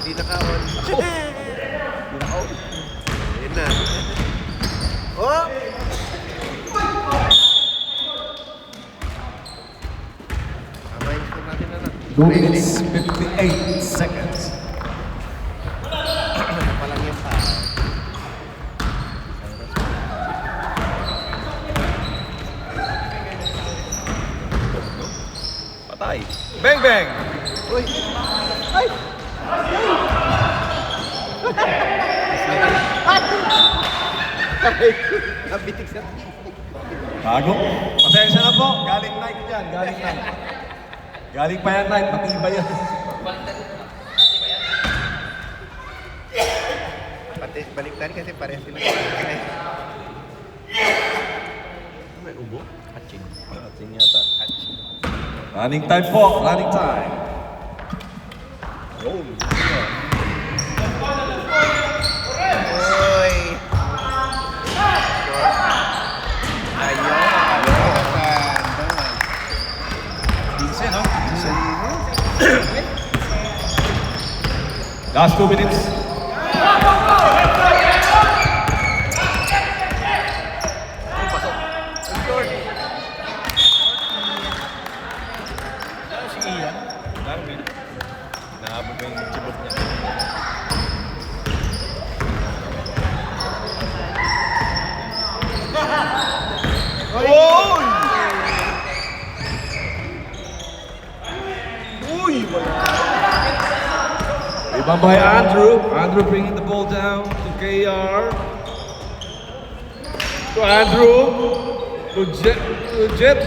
Hindi naka-on. Ayun na. Oh! Tama yung score natin na lang. 2 minutes, 58 seconds. Palang yung pa. Patay. Bang, bang! Uy! Ay! Ay! Nabitik sa... Bago. Pasensya na po. Galing night yan. Galing night. Galing pa yan night. Matibay yan. Pati baliktad kasi parehas sila. May ubo? Hatching. Ating yata. Hatching. Running time po. Running time. Oh. Uy! Ayun! Pinse, no? Last 2 minutes. Si Ian. Darwin. Nahabot ko yung chibot niya. Oy! Uy! Rebound by Andrew. Andrew bringing the ball down to KR. To Andrew. To Jet.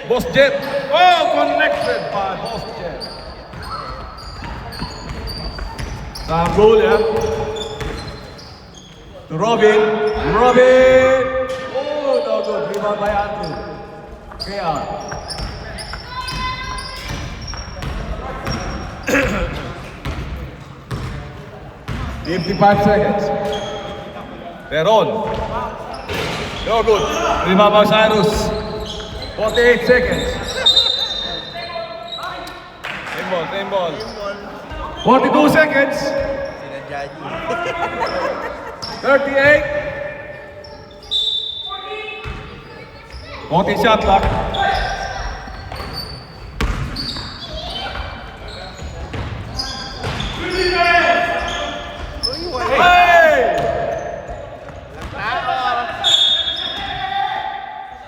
Boss Jet. Oh, connected by Boss Jet. Sam goal, yeah. To Robin. Robin. Oh, no good. Rebound by Andrew. KR. $55 seconds. Peron. No good. Rebound by Cyrus. 48 seconds. Same ball. 42 seconds. Sila Johnny. 38. 40 shot clock. Hey!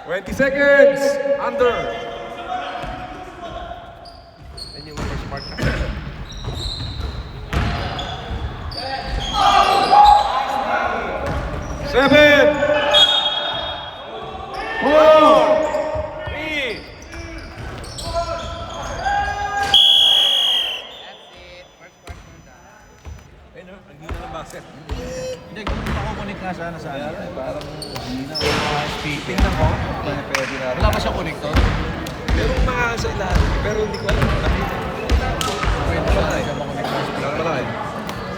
20 seconds. Under. Yan yung mga smart na. Seven. 4. 3. Ayun, ang hina ng basket. Hindi, kung makukunik nga sana sa ano. Parang hina. Speaking ng ko, Pwede na. wala ba siya connector? Merong mga sa ilalim, pero hindi ko alam. Pwede ba siya makonector?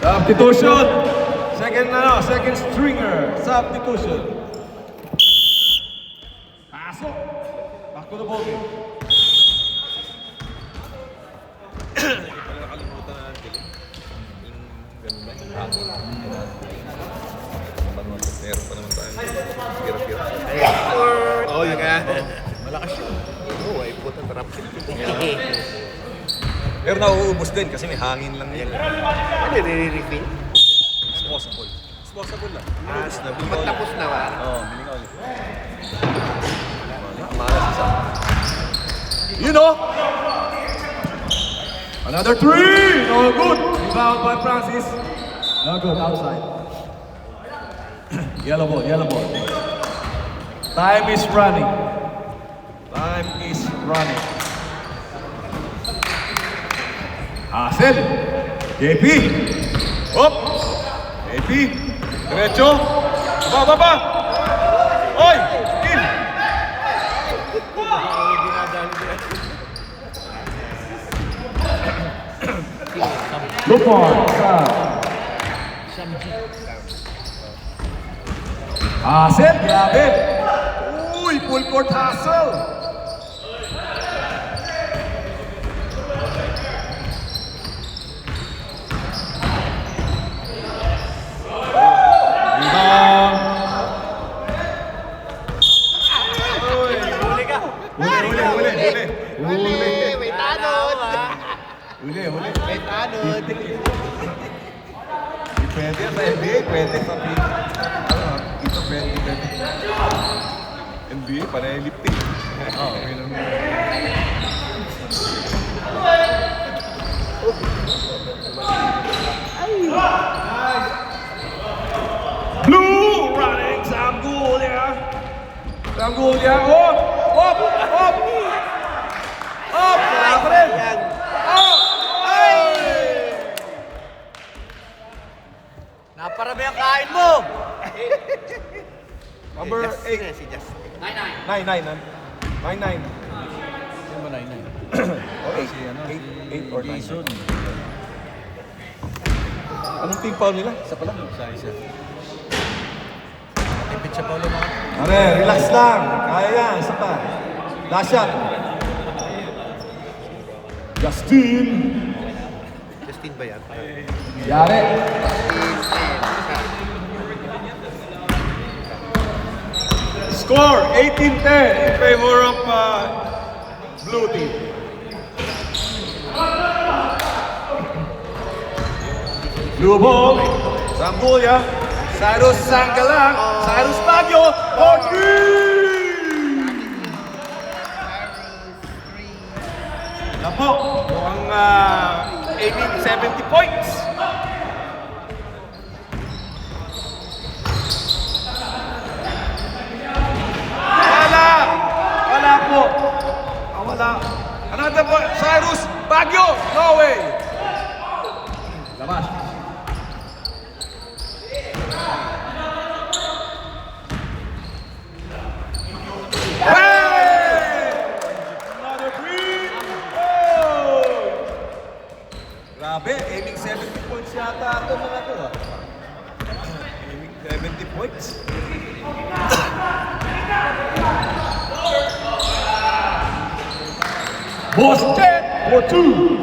Substitution! Second stringer. Substitution. Pasok! Back to the ball game. Hindi pala nakalimutan na natin. Yung ganun ba? Yung hangin. Meron pa naman tayong hirap-hirap. Oh, yun nga. Malakas yun. Oo, ay puta trap yun. Pero nauubos din kasi may hangin lang yan. Ano, nire-refill? Disposable lang. Matapos na ba? Oo, bili ka ulit. Malas isa. You know! Another 3! No good! Rebound by Francis. No good, outside. Yellow ball. Time is running. Hassel. JP. Hop. JP. Diretso. Baba. Oy! In! Look on. Hassel, grabe. Uy, full court hustle. Pwede sa NBA, pwede sa ito pwede. NBA, panay lifting. Oo. Blue running, Sam Gulya. Sam Gulya, up! Wala pa rin! Up! Ay! Naparami ang kain mo! Number 8. Si Justin. 9. Sino ba na yun? Okay, Si ano? 8 or 9. Jason. Anong team foul nila? Isa pa lang. Isa. Tipid siya Paulo mga. Pare, relax lang. Kaya yan, isa pa. Last shot. Justin. Justin ba yan? Yari. Score 18-10 in favor of blue team. Blue ball. Sambuya. Cyrus Sangalang. Cyrus Baguio. For three. Yan po. Mukhang aiming 70 points. Wala po. Wala. Another po. Cyrus Baguio. No way. Labas. Another three. Oh! Grabe, aiming 70 points yata ito mga to. Aiming 70 points. Boss Jet for two.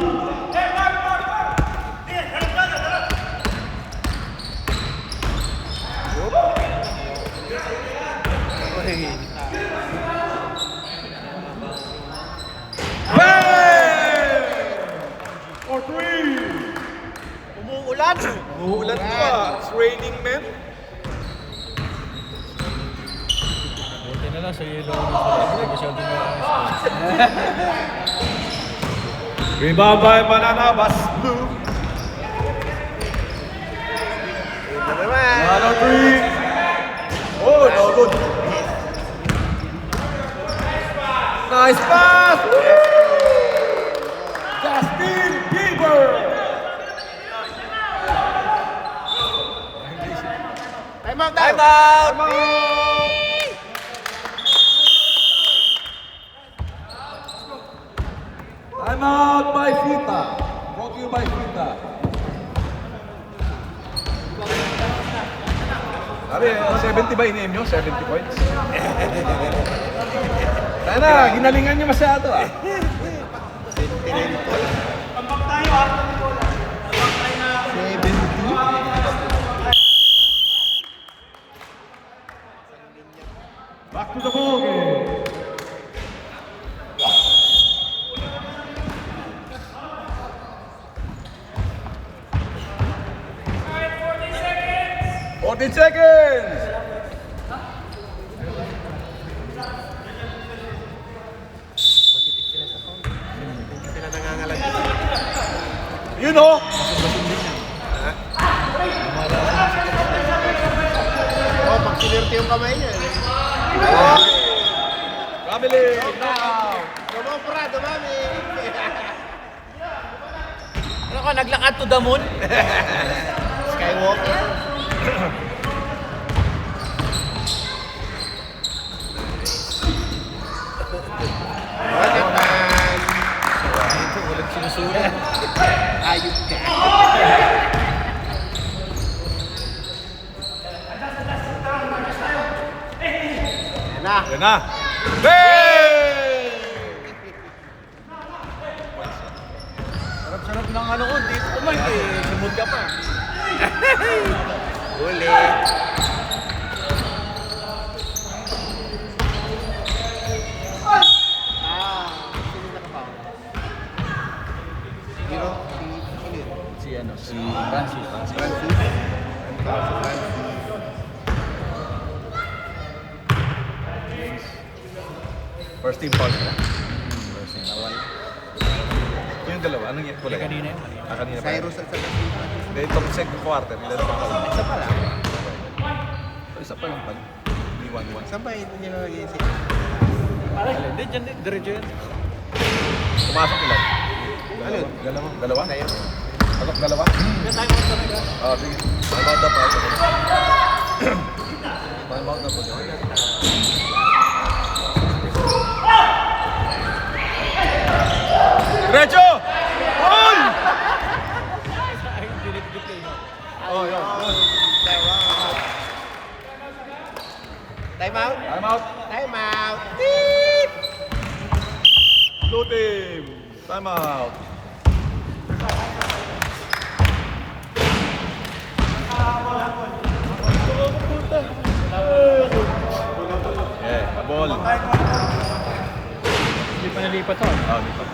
For three. Umuulan! Umuulan pa. It's raining, man. Buti na lang sa yellow na sila. Hindi masyado na Rebound by Mananabas. Blue. Ito naman! Another three. Oh, no good. Nice pass. Justin Bieber. Time out! Time out. Time out by Fita. Brought to you by Fita. Sabi, 70 ba in-aim nyo? 70 points? Sana, ginalingan nyo masyado ah. Back to the ball game. Fourteen seconds. Hindi sila nangangalag. You know. Oh, pag sinirte yung kamay niya. Family. Dumopra, dumami! Ano ka, naglakad to the moon? Skywalker? What man? Ito, walang sinusulat. Ayup ka. Yan na. Yan na. Bang! Sarap-sarap ng ano ko, dito ko simod ka pa. Uli. Sino nakapound? Sino? Si Sino? Si ano, Si Francis. Francis. first team foul na. First team. Yung dalawa, anong yung kulay? Kanina yun. Kanina pa. Cyrus at saka si Francis. Hindi, itong second quarter, nila naman foul. Isa pa lang. Isa pa lang pala. Hindi 1-1. Saan ba hindi niya nalagay si... Hindi, dyan din. Diretso yan. Pumasok ilan? Ano yun? Dalawa? Sa'yo? Pasok dalawa? Yan tayo mga talaga. Sige. Time out na pa. Time out na pa. Diretso! Goal! Ay, dinit-dit kayo. Oh, yun. Time out? Time out. Time out! Beep! Blue team. Time out. Yeah, ball. Hindi pa nalipat to. Oh, dito.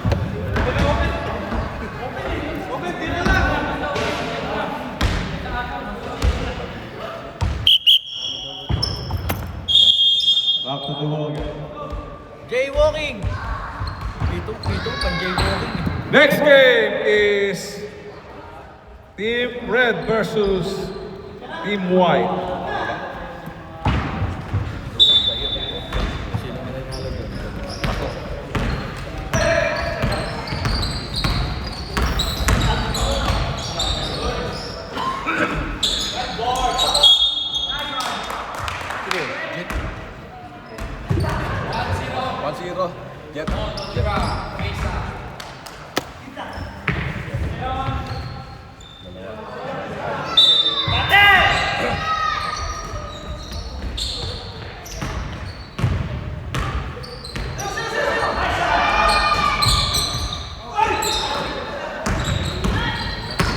Back to the wall. Jaywalking! Pito, pan jaywalking. Next game is Team Red versus Team White. Sino na rin halaga? Sino yun? Jet? 1-0. Jet.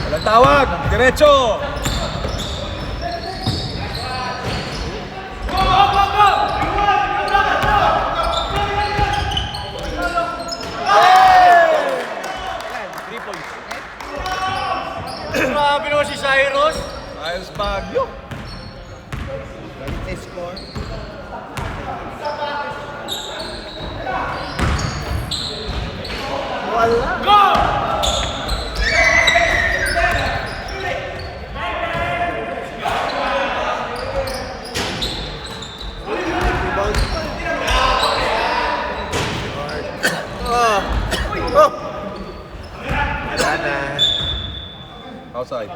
Walang tawag. Diretso. Grabe naman si Cyrus. Ayos Baguio. Balik sa score. Wala na. Outside.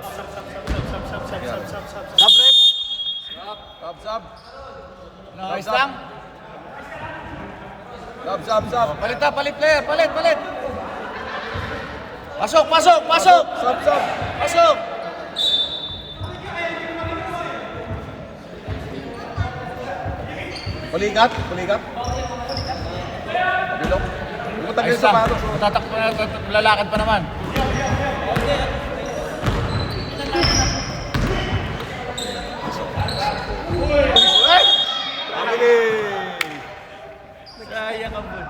Sub rep. Sub. Nice lang. Sub. Palit na, palit player. Palit. Pasok. Sub. Pasok. Pulikat. Pabilok. Pumunta kayo Ayos sa lang. patos. Tatakbo na, lalakad pa naman. Sayang ang buti.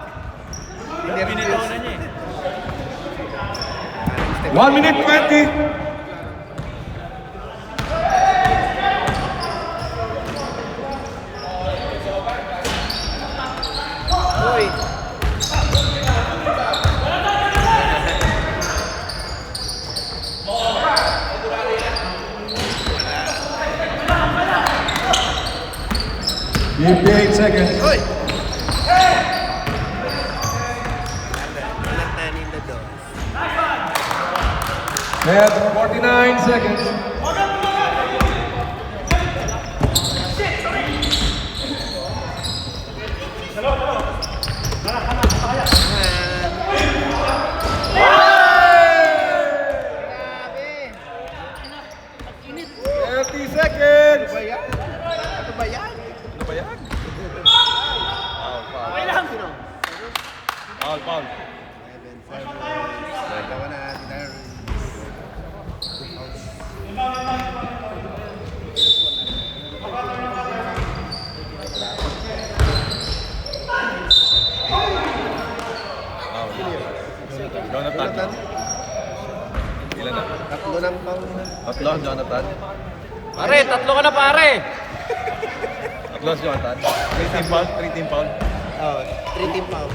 Pinitaw na niya eh. 1 minute 20. Uy! Give 8 seconds. Uy! Natanin na doon. Have 49 seconds. Grabe! 30 seconds. Ano ba yan? Ano ba yan? Ano ba yan? Okay lang. Sino? Foul. 7, 7. Dalawa na, Darren. Jonathan. Jonathan? Ilan na? Tatlo ng pang Tatlo, Jonathan. Pare, tatlo ka na pare. Tatlo, Jonathan. 3 team foul. 3 team foul. Oh, 3 team foul.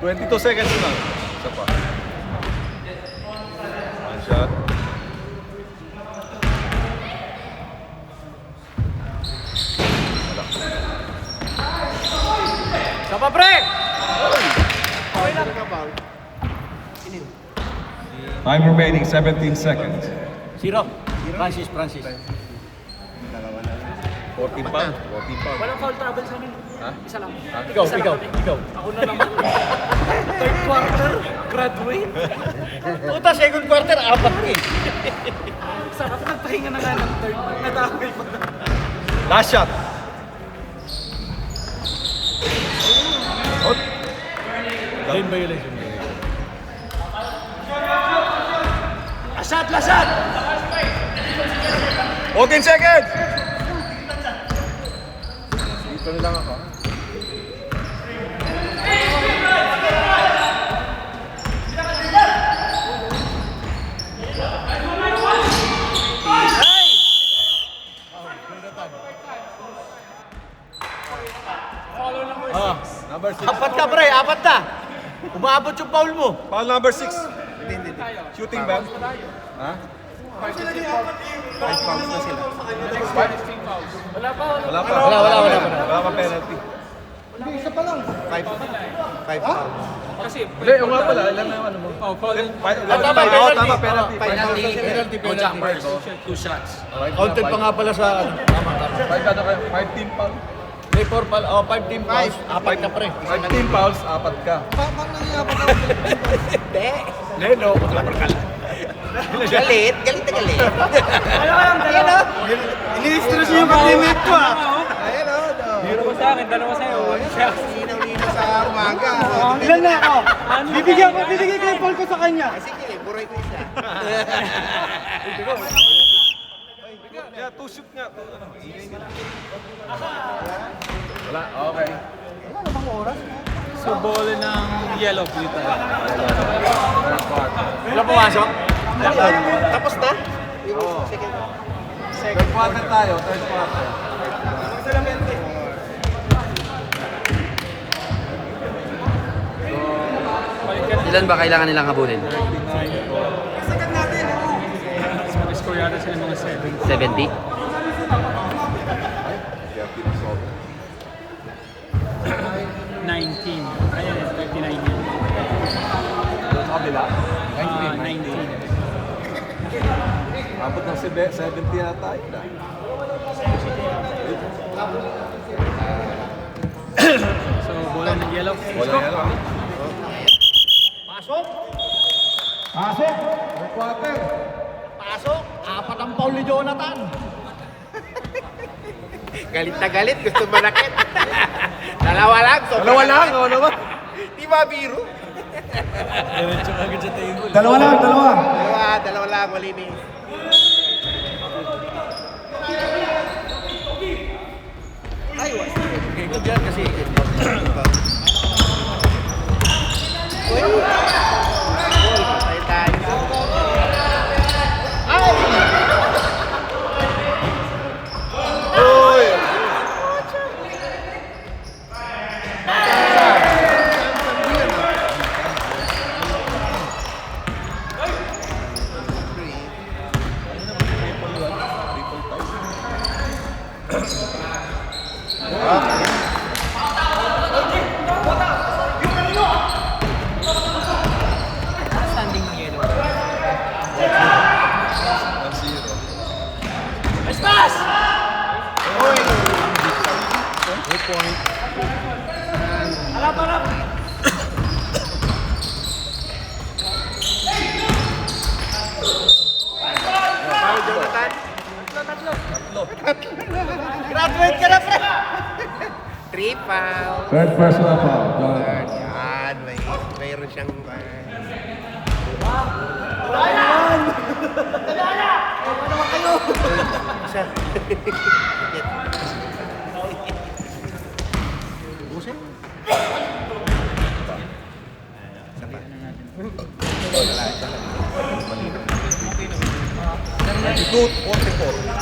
22 seconds na. Isa pa. One shot. Isa pa pre. Time remaining 17 seconds. Zero. Francis. 14 pound. 14 pound. Walang foul trouble sa amin. Ha? Isa lang. Ikaw. Ako na naman. Third quarter, graduate. Puta, second quarter, apat ka eh. Sarap nagpahinga na nga ng third. Nadamay pa na. Last shot. Out. Lane violation. Lasat, lasat! 14 seconds! Dito na lang ako. Ah, Number 6. apat ka pre, apat na. Umabot yung foul mo. Foul number 6. Shooting ba? Ha? 5 fouls na sila. Wala pa, wala. Wala pa. Wala pa penalty. 5 fouls. Kasi, Hindi, yung nga pala. Ilan na yung ano mo? oh, foul. Tama, Tama, penalty. penalty. Penalty. Two shots. Counted pa nga pala sa ano. Tama. 5 ano kayo? 5 team foul. May 4 pal, 5 team fouls. Apat ka pre. 5 team fouls, 4 ka. Paano nangyayabot ako? Hindi. Leno, Galit na galit. Wala ka lang, dalawa. Ini-stress niyo yung pag-teammate ko ah. Ayan o. Zero sa akin, dalawa sa'yo. One shot. Linaw-linaw sa umaga. Ilan na ako? Bibigyan ko yung ball ko sa kanya. Sige, buray ko isa. Yeah, 2 shoot nga. Wala, okay. So, ball ng yellow dito. Wala pumasok? Tapos na? Yung second. Third quarter tayo, third quarter. Ilan ba kailangan nilang habulin? Score yata sila mga 7. 70? Ayun, 39 yun. Sa kabila. 19. Abot ng 70 na tayo na. So, bola ng yellow. Wala yan lang. Pasok. Third quarter. Pasok. Apat ang foul ni Jonathan. Galit na galit. Gusto manakit. Dalawa lang. Dalawa lang, o naman. Di ba biro? Dalawa lang. Dalawa lang. Malinis. Okay, good yan kasi. Uy! Patay tayo. Uy! Standing ng yellow. 1-0. Estas! Good point. Harap! Foul, Jonathan. Graduate ka na, pre. 3 foul. Third personal foul. Yan, mayroon siyang... Isa. Buset. Wala, isa lang. 42-44.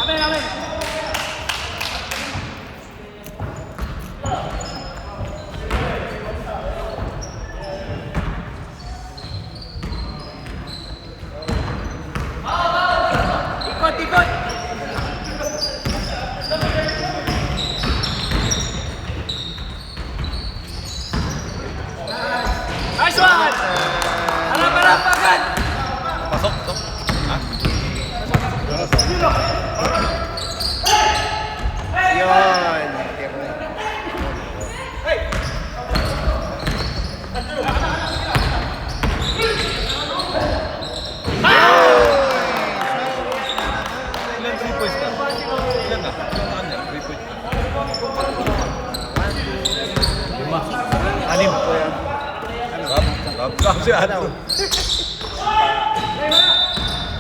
Amen, amen. Ikot, ikot. Nice one! Harap, harap, agad! Pasok, to. Ha? Yun. Ilan 3 points na? Ilan na? Ilan na niya? 3 points na. 5. 6. Rap si Ano.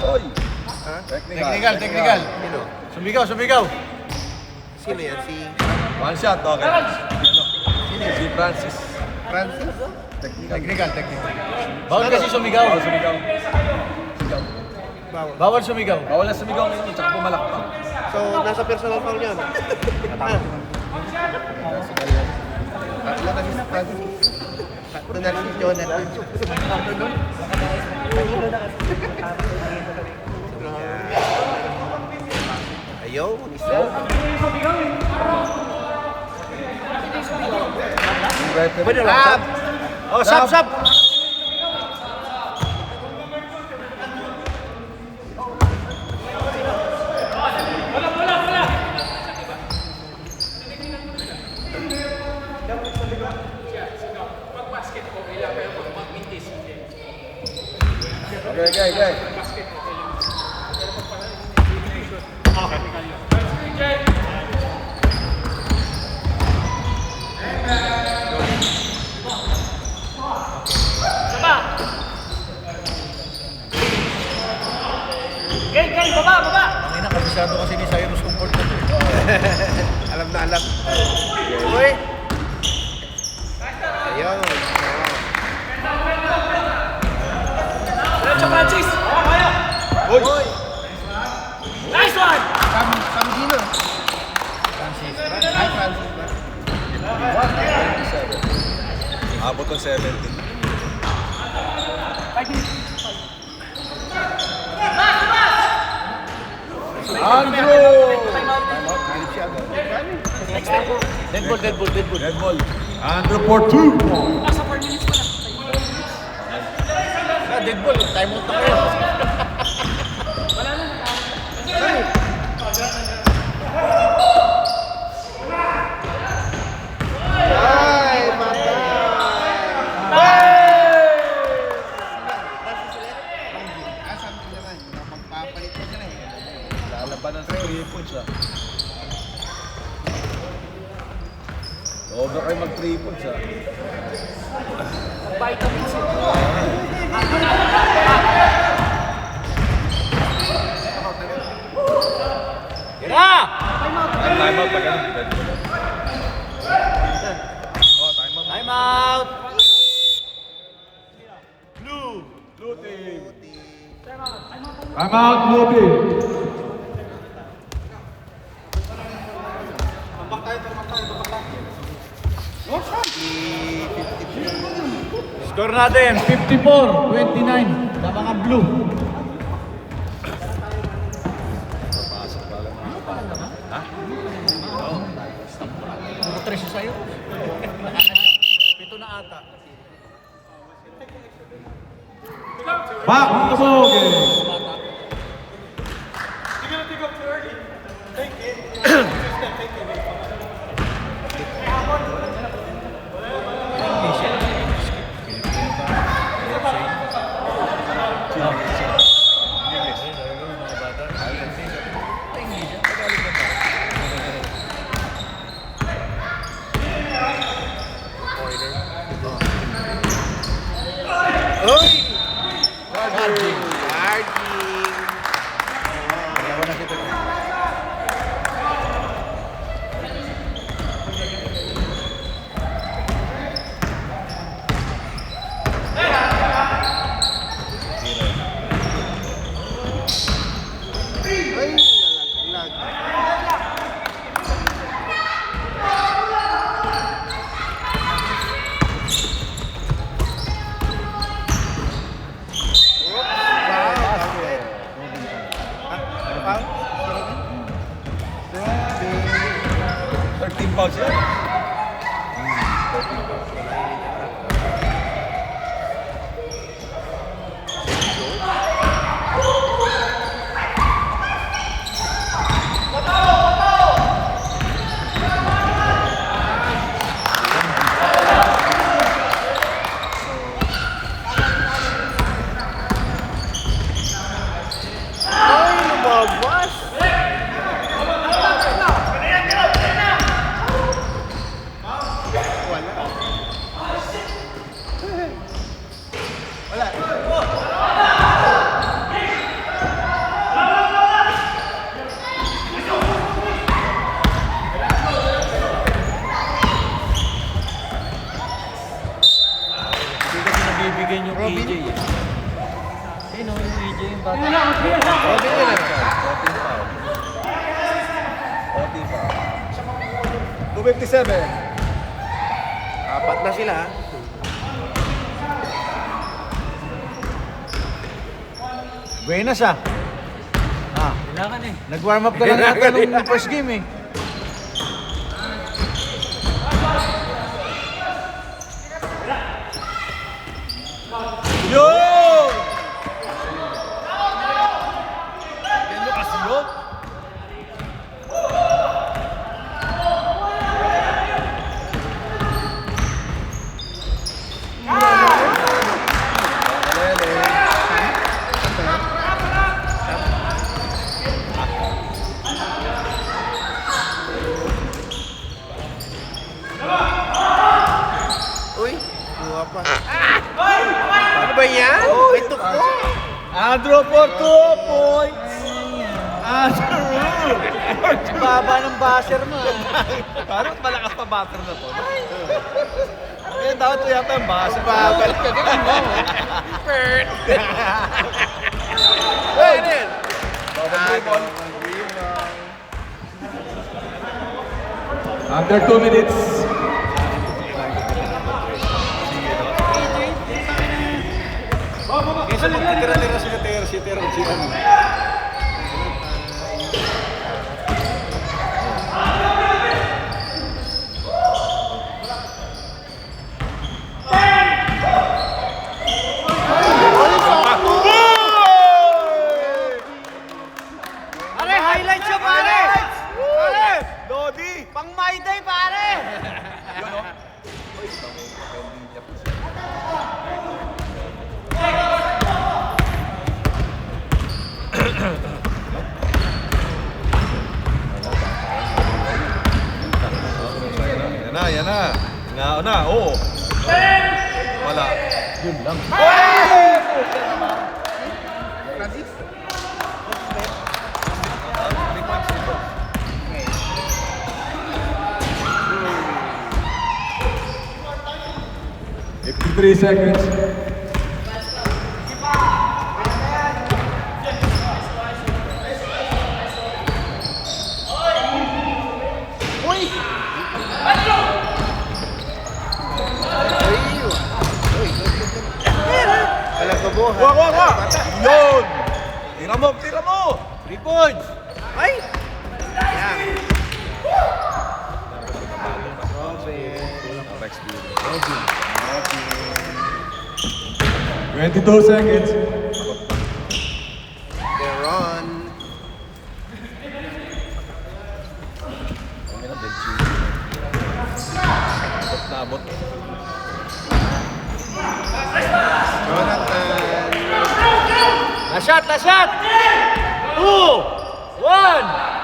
Oy! Technical, technical. Sumigaw, sumigaw. Sino yan? Si One shot, okay. Sino yun? Si Francis. Francis? Technical, technical. Bawal kasi sumigaw. Bawal sumigaw. Sigaw. Bawal sumigaw. Bawal na sumigaw ngayon, tsaka pumalakpak. So, nasa personal foul yun. Tatlo na si Francis. Tatlo na si Jonathan. Ayaw, isa. Pwede lang, Sam. Oh, sab, sab. Okay. Gay, baba! Ang ina, kabisado kasi ni Cyrus kung court na to. Alam na alam. Uy! Ayaw. Diretso, Francis! Uy! Nice one! Sam Gino. Francis. Hi, Francis. Abot ng 17. Andrew! Dead ball. Red ball. Andrew for 2. Nasa 4 minutes pa lang. Dead ball. Time out na kayo. Ay, matay. Lalabanan sa 3 points ah. Huwag na kayo mag 3 points ah. Vitamins. Time out pa ganun. Oh, time out. Time out. Blue team. Time out, blue team. Score natin, 54-29. Sa mga blue. Puro 13 sa'yo. 7 na ata. Back to the ball game. Uy! Charging. Charging. Ayaw na si Pepe. foul siya. Lumabas! Hindi kasi nabibigyan yung EJ eh. Sino yung EJ yung bata? Robin yun ah. Open foul. 257. Apat na sila. Buenas ah. Kailangan eh. Nag-warm up ka lang yata nung first game eh. Yun! Ganyan kasi yun. Uy, buha pa. Ano ba yan? May tukbo. Andrew for 2 points. Baba ng buzzer mo ah. Parang malakas pa batter na to. Kaya dapat ito yata ang base. Babalik ka ganun mo. Pert. Uy, ano yan? Under 2 minutes. Kesa magtitira-tira sila tira si ano. Pare, highlight siya, pare! Pare! Lodi! Pang my day, pare! Yan na, yan na. Ingao na, oo. Wala. Yun lang. Francis? 53 seconds. Walang kabuhan. Wah! Yun! Tira mo, tira mo! 3 points. Ay! Yan. 22 seconds. They're on. Nabot. Jonathan. Na shot! 2, 1.